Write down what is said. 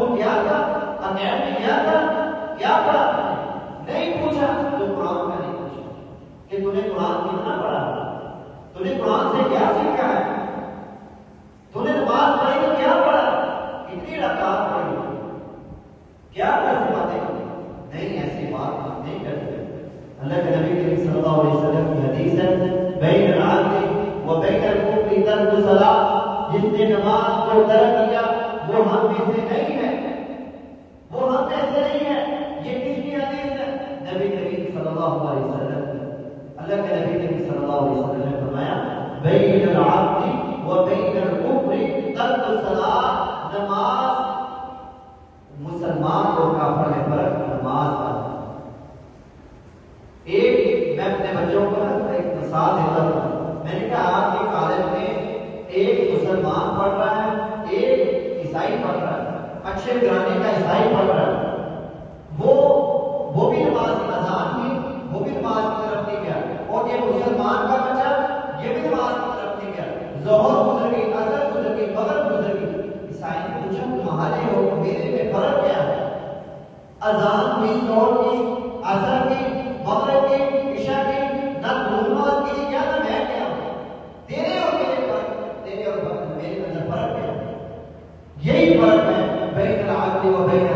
رکوع کیا تھا، اطعمنی کیا تھا، کیا پڑھا نہیں پوچھا تو قرآن کا نہیں پوچھا کہ تو نے قرآن کتنا پڑھا، تو نے قرآن سے کیا سیکھا ہے، تو نے نماز پڑھی تو کیا پڑھا، کتنی رکعات پڑھی، کیا باتیں کی، نہیں ایسی بات ہم نہیں کرتے۔ اللہ کے نبی کریم صلی اللہ علیہ وسلم کی حدیث ہے بین العبد و بین الکفر ترک الصلاۃ، جس نے نماز کو ترک کیا وہ ہم میں سے نہیں ہے، وہ ہم میں سے نہیں ہے۔ یہ کس کی حدیث ہے؟ نبی کریم صلی اللہ علیہ وسلم، اللہ کے نبی کریم صلی اللہ علیہ وسلم نے فرمایا بین العبد و بین الکفر ترک الصلاۃ، نماز مسلمان اور کافر میں فرق نماز کا۔ ایک میں اپنے بچوں کو ایک مثال دیتا ہوں، میں نے کہا آپ کے کالج میں ایک مسلمان پڑھ رہا ہے، ایک عیسائی پڑھ رہا ہے، اچھے گرانے کا عیسائی پڑھ رہا ہے، وہ بھی نماز کی اذان کی، وہ بھی نماز کی طرف نہیں گیا، اور یہ مسلمان کا بچہ یہ بھی نماز کی طرف نہیں گیا، ظہر گزر گئی، عصر گزر گئی، مغرب گزر گئی، عیسائی نے پوچھا تمہارے اور میرے میں فرق کیا ہے؟ اذان ہوئی ظہر کی، عصر کی، مغرب کی، عشاء کی، نہ نماز کے لیے کیا، نہ میں کیا ہوں، تیرے اور میرے فرق، تیرے اور میرے اندر فرق کیا ہے؟ یہی فرق ہے بین العبد و بین